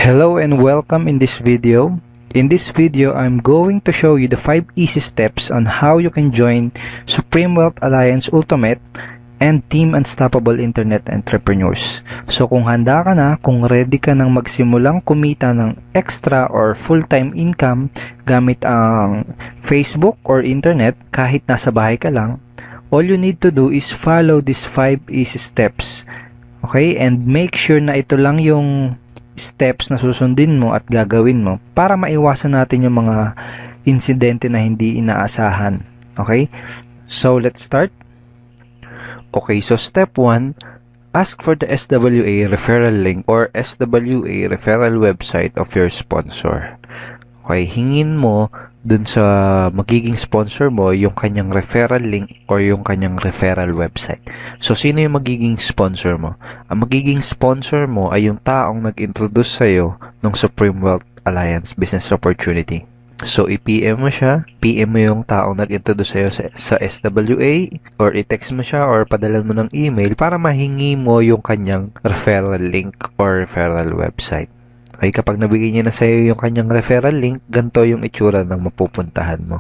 Hello and welcome in this video. In this video, I'm going to show you the 5 easy steps on how you can join Supreme Wealth Alliance Ultimate and Team Unstoppable Internet Entrepreneurs. So kung handa ka na, kung ready ka nang magsimulang kumita ng extra or full-time income gamit ang Facebook or internet kahit nasa bahay ka lang, all you need to do is follow these 5 easy steps. Okay? And make sure na ito lang yung steps na susundin mo at gagawin mo para maiwasan natin yung mga insidente na hindi inaasahan. Okay? So, let's start. Okay, so step 1, ask for the SWA referral link or SWA referral website of your sponsor. Okay, hingin mo dun sa magiging sponsor mo yung kanyang referral link or yung kanyang referral website. So, sino yung magiging sponsor mo? Ang magiging sponsor mo ay yung taong nag-introduce sa'yo ng Supreme Wealth Alliance Business Opportunity. So, i-PM mo siya, PM mo yung taong nag-introduce sa'yo sa SWA, or i-text mo siya, or padalan mo ng email para mahingi mo yung kanyang referral link or referral website. Okay, kapag nabigay niya na sa'yo yung kanyang referral link, ganito yung itsura ng mapupuntahan mo.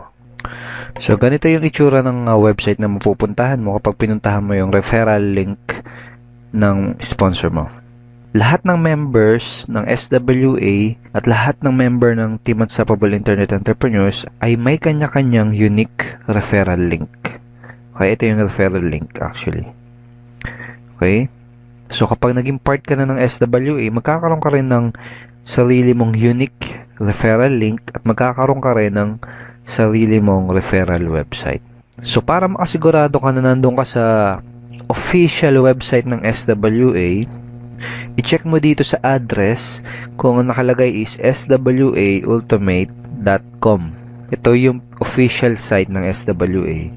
So, ganito yung itsura ng website na mapupuntahan mo kapag pinuntahan mo yung referral link ng sponsor mo. Lahat ng members ng SWA at lahat ng member ng Team Unstoppable Internet Entrepreneurs ay may kanya-kanyang unique referral link. Okay, ito yung referral link actually. Okay? So, kapag naging part ka na ng SWA, magkakaroon ka rin ng sarili mong unique referral link at magkakaroon ka rin ng sarili mong referral website. So, para makasigurado ka na nandun ka sa official website ng SWA, i-check mo dito sa address kung nakalagay is swaultimate.com. Ito yung official site ng SWA.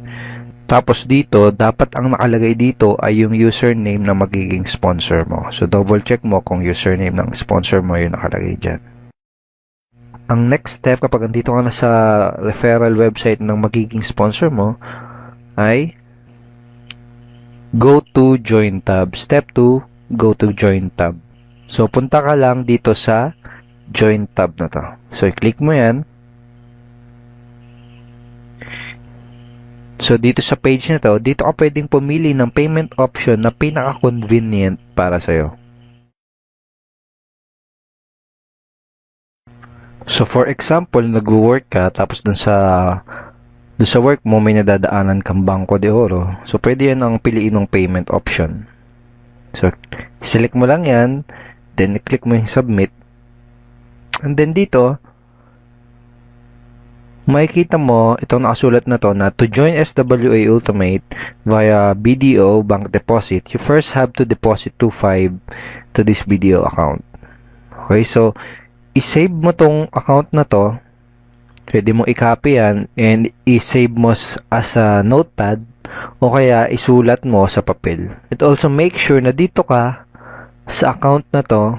Tapos dito, dapat ang nakalagay dito ay yung username na magiging sponsor mo. So, double check mo kung username ng sponsor mo yung nakalagay dyan. Ang next step kapag andito ka na sa referral website ng magiging sponsor mo ay go to join tab. Step 2, go to join tab. So, punta ka lang dito sa join tab na to. So, i-click mo yan. So, dito sa page na to, dito ka pwedeng pumili ng payment option na pinaka-convenient para sa'yo. So, for example, nag-work ka, tapos dun sa work mo, may nadadaanan kang Bangko de Oro. So, pwede yan ang piliin ng payment option. So, select mo lang yan, then click mo yung submit. And then dito, makikita mo, itong nakasulat na to, na to join SWA Ultimate via BDO Bank Deposit, you first have to deposit 2.5 to this BDO account. Okay, so, i-save mo tong account na to, pwede mo i-copy yan, and i-save mo as a notepad, o kaya isulat mo sa papel. It also make sure na dito ka sa account na to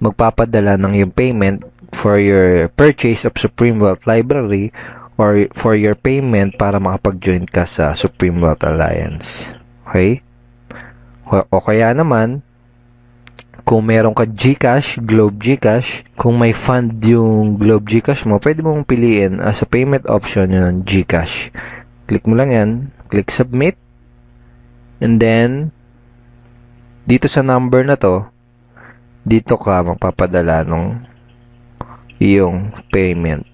magpapadala ng yung payment for your purchase of Supreme Wealth Library or for your payment para makapag-join ka sa Supreme Wealth Alliance. Okay? O kaya naman, kung meron ka GCash, Globe GCash, kung may fund yung Globe GCash mo, pwede mong piliin as a payment option yung GCash. Click mo lang yan, click submit, and then, dito sa number na to, dito ka magpapadala ng iyong payment.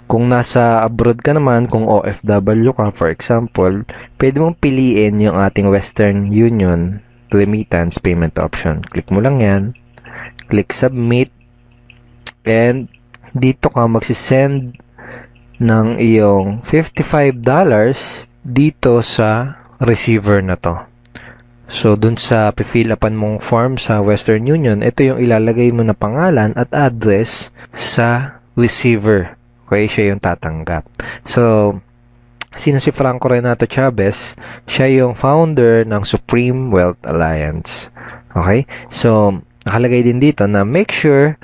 Kung nasa abroad ka naman, kung OFW ka, for example, pwede mong piliin yung ating Western Union remittance payment option. Click mo lang yan, click submit, and dito ka magsisend ng iyong $55 dito sa receiver na to. So, dun sa fill upan mong form sa Western Union, ito yung ilalagay mo na pangalan at address sa receiver. Okay, siya yung tatanggap. So, sino si Franco Renato Chavez? Siya yung founder ng Supreme Wealth Alliance. Okay? So, nakalagay din dito na make sure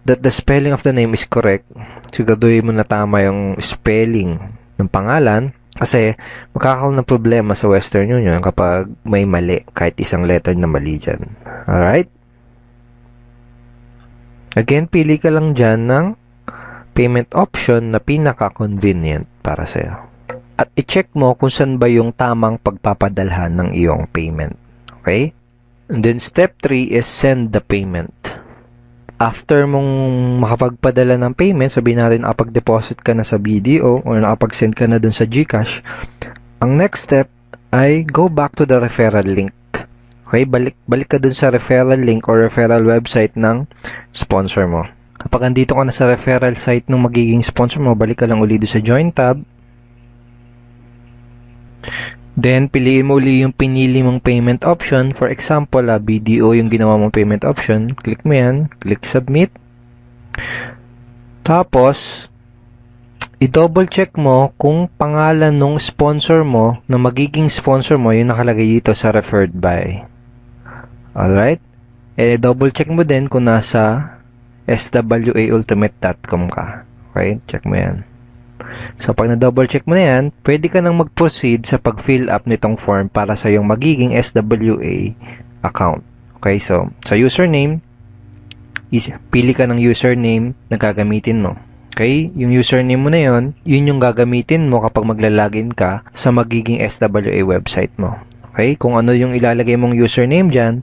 that the spelling of the name is correct. Siguraduhin mo na tama yung spelling ng pangalan kasi magkakaroon ng problema sa Western Union kapag may mali, kahit isang letter na mali dyan. Alright? Again, pili ka lang dyan ng payment option na pinaka-convenient para sa'yo. At i-check mo kung saan ba yung tamang pagpapadalhan ng iyong payment. Okay? And then step 3 is send the payment. After mong makapagpadala ng payment, sabihin natin nakapag-deposit ka na sa BDO or nakapag-send ka na dun sa GCash, ang next step ay go back to the referral link. Okay? Balik ka dun sa referral link or referral website ng sponsor mo. Kapag andito ka na sa referral site ng magiging sponsor mo, balik ka lang uli doon sa Join tab. Then, piliin mo uli yung pinili mong payment option. For example, BDO yung ginawa mong payment option. Click mo yan. Click Submit. Tapos, i-double check mo kung pangalan ng sponsor mo, na magiging sponsor mo, yung nakalagay dito sa referred by. Alright? And i-double check mo din kung nasa swaultimate.com ka. Okay? Check mo yan. So, pag na-double check mo na yan, pwede ka nang mag-proceed sa pag-fill up nitong form para sa yung magiging SWA account. Okay? So, sa username, pili ka ng username na gagamitin mo. Okay? Yung username mo na yun yung gagamitin mo kapag maglalagin ka sa magiging SWA website mo. Okay? Kung ano yung ilalagay mong username dyan,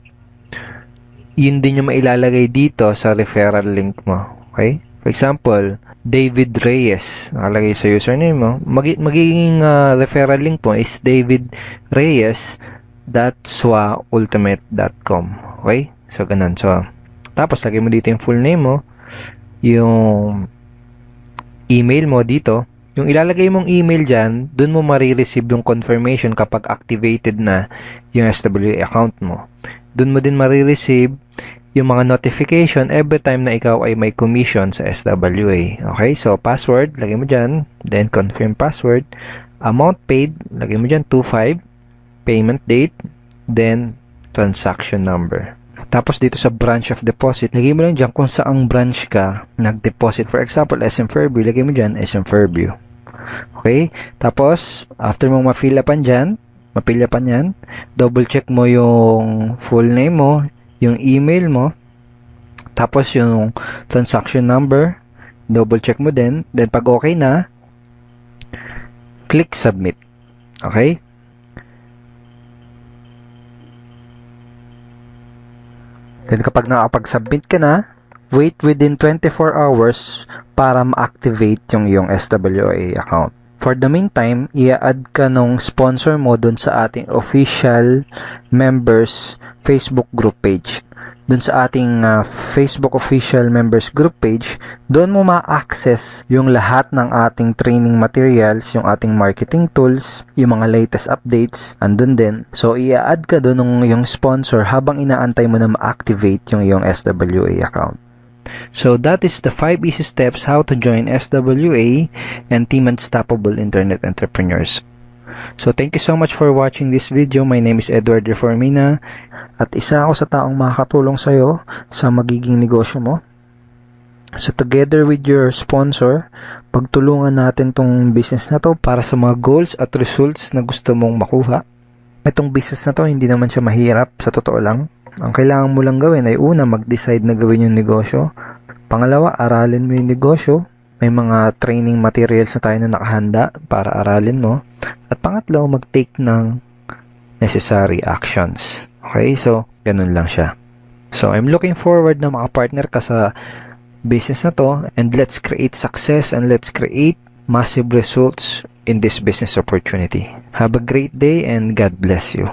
yun din yung mailalagay dito sa referral link mo. Okay? For example, David Reyes, nakalagay sa username mo. Magiging referral link mo is davidreyes.swaultimate.com. Okay? So, ganun. So, tapos, lagay mo dito yung full name mo, yung email mo dito. Yung ilalagay mong email dyan, dun mo marireceive yung confirmation kapag activated na yung SWA account mo. Dun mo din marireceive yung mga notification every time na ikaw ay may commission sa SWA. Okay? So, password, lagay mo dyan. Then, confirm password. Amount paid, lagay mo dyan, 25. Payment date. Then, transaction number. Tapos, dito sa branch of deposit, lagay mo lang dyan kung saang branch ka nag-deposit. For example, SM Fairview, lagay mo dyan, SM Fairview. Okay? Tapos, after mong ma-fill upan dyan, double check mo yung full name mo, yung email mo, tapos yung transaction number, double check mo din. Then, pag okay na, click submit. Okay? Then, kapag nakapag-submit ka na, wait within 24 hours para ma-activate yung iyong SWA account. For the meantime, i-add ka nung sponsor mo dun sa ating official members Facebook group page. Dun sa ating Facebook official members group page, doon mo ma-access yung lahat ng ating training materials, yung ating marketing tools, yung mga latest updates, andun din. So, i-add ka dun ng yung sponsor habang inaantay mo na ma-activate yung iyong SWA account. So, that is the 5 easy steps how to join SWA and Team Unstoppable Internet Entrepreneurs. So, thank you so much for watching this video. My name is Edward Reformina at isa ako sa taong makakatulong sa iyo sa magiging negosyo mo. So, together with your sponsor, pagtulungan natin tong business na to para sa mga goals at results na gusto mong makuha. Itong business na to, hindi naman siya mahirap, sa totoo lang. Ang kailangan mo lang gawin ay una, mag-decide na gawin yung negosyo. Pangalawa, aralin mo yung negosyo. May mga training materials na tayo na nakahanda para aralin mo. At pangatlo, mag-take ng necessary actions. Okay? So, ganun lang siya. So, I'm looking forward na makapartner ka sa business na to, and let's create success and let's create massive results in this business opportunity. Have a great day and God bless you.